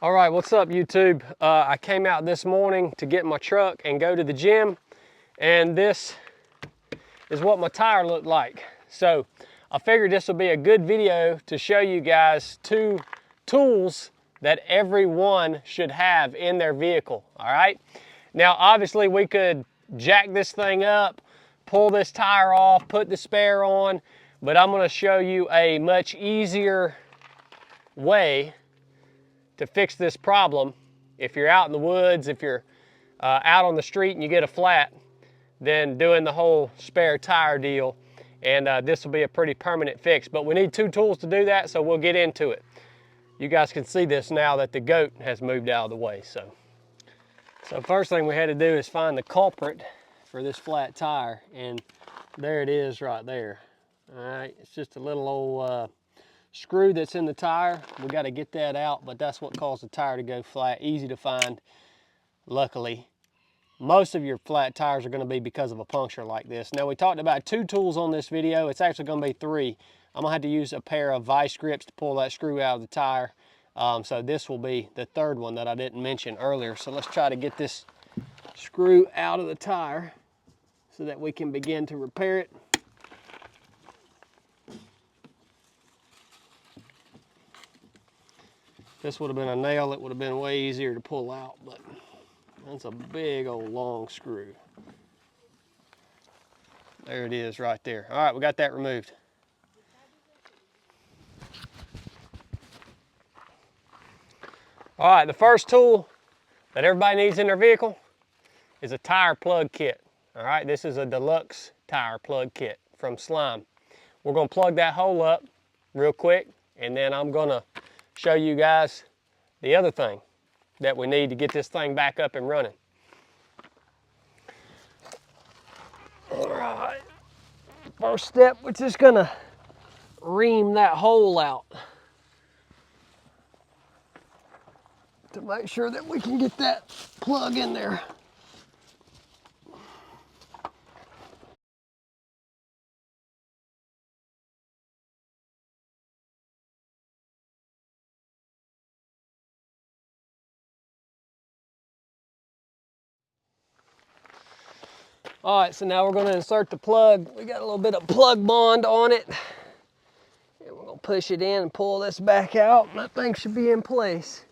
All right, what's up YouTube? I came out this morning to get my truck and go to the gym, and this is what my tire looked like. So I figured this would be a good video to show you guys two tools that everyone should have in their vehicle, all right? Now, obviously we could jack this thing up, pull this tire off, put the spare on, but I'm gonna show you a much easier way to fix this problem. If you're out in the woods, if you're out on the street and you get a flat, then doing the whole spare tire deal, and this will be a pretty permanent fix. But we need two tools to do that, so we'll get into it. You guys can see this now that the goat has moved out of the way. So first thing we had to do is find the culprit for this flat tire, and there it is right there. All right, it's just a little old screw that's in the tire. We got to get that out, but that's what caused the tire to go flat. Easy to find, luckily. Most of your flat tires are going to be because of a puncture like this. Now, we talked about two tools on this video. It's actually going to be three. I'm going to have to use a pair of vice grips to pull that screw out of the tire. So this will be the third one that I didn't mention earlier. So let's try to get this screw out of the tire so that we can begin to repair it. This would have been a nail, it would have been way easier to pull out, but that's a big old long screw. There it is right there. All right, we got that removed. All right, the first tool that everybody needs in their vehicle is a tire plug kit. All right, this is a deluxe tire plug kit from Slime. We're gonna plug that hole up real quick, and then I'm gonna show you guys the other thing that we need to get this thing back up and running. All right, first step, we're just gonna ream that hole out to make sure that we can get that plug in there. All right, so now we're gonna insert the plug. We got a little bit of plug bond on it. And we're gonna push it in and pull this back out, and that thing should be in place.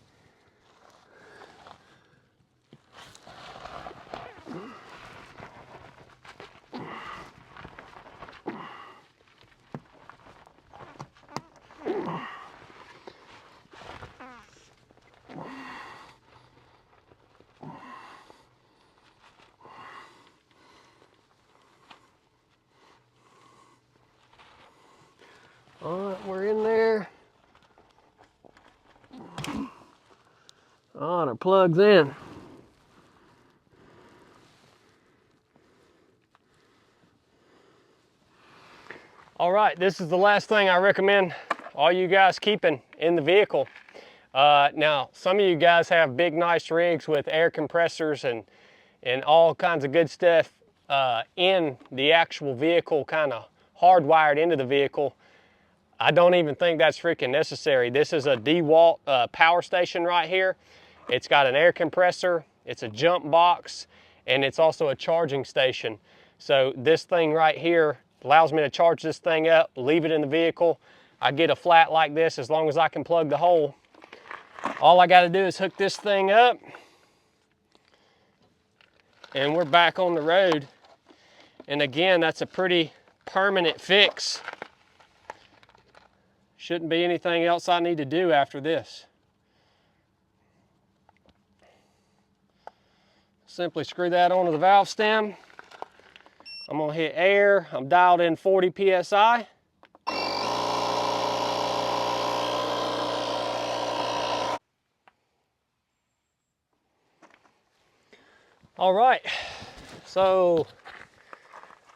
All right, we're in there. All right, our plug's in. All right, this is the last thing I recommend all you guys keeping in the vehicle. Now, some of you guys have big, nice rigs with air compressors and all kinds of good stuff in the actual vehicle, kind of hardwired into the vehicle. I don't even think that's freaking necessary. This is a DeWalt power station right here. It's got an air compressor, it's a jump box, and it's also a charging station. So this thing right here allows me to charge this thing up, leave it in the vehicle. I get a flat like this as long as I can plug the hole. All I gotta do is hook this thing up, and we're back on the road. And again, that's a pretty permanent fix. Shouldn't be anything else I need to do after this. Simply screw that onto the valve stem. I'm gonna hit air. I'm dialed in 40 PSI. All right, so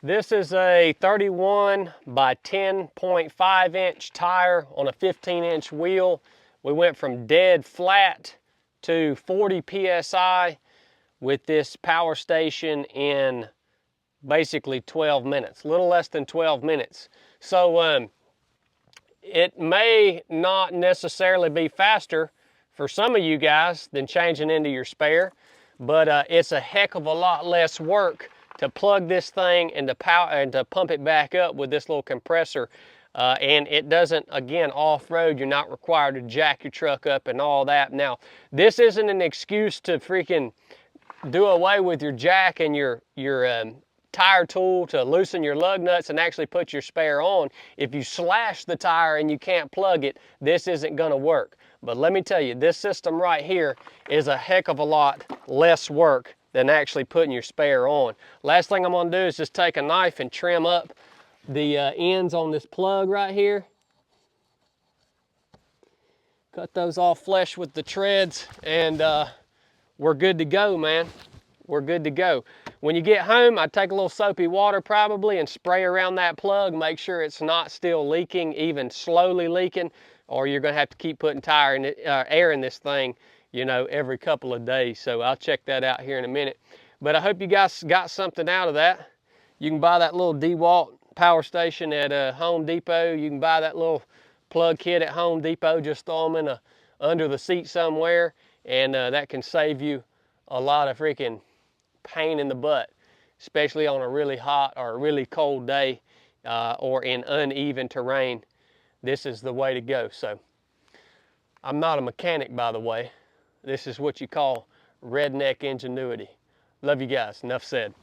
this is a 31 by 10.5 inch tire on a 15-inch wheel. We went from dead flat to 40 PSI with this power station in basically 12 minutes, a little less than 12 minutes. So it may not necessarily be faster for some of you guys than changing into your spare, but it's a heck of a lot less work to plug this thing and to power and to pump it back up with this little compressor. And it doesn't, again, off-road, you're not required to jack your truck up and all that. Now, this isn't an excuse to freaking do away with your jack and your tire tool to loosen your lug nuts and actually put your spare on. If you slash the tire and you can't plug it, this isn't gonna work. But let me tell you, this system right here is a heck of a lot less work than actually putting your spare on. Last thing I'm gonna do is just take a knife and trim up the ends on this plug right here. Cut those off flush with the treads, and we're good to go, man. We're good to go. When you get home, I'd take a little soapy water probably and spray around that plug, make sure it's not still leaking, even slowly leaking, or you're gonna have to keep putting air in this thing, you know, every couple of days. So I'll check that out here in a minute. But I hope you guys got something out of that. You can buy that little DeWalt power station at Home Depot. You can buy that little plug kit at Home Depot. Just throw them in under the seat somewhere, and that can save you a lot of freaking pain in the butt, especially on a really hot or a really cold day or in uneven terrain. This is the way to go. So I'm not a mechanic, by the way. This is what you call redneck ingenuity. Love you guys. Enough said.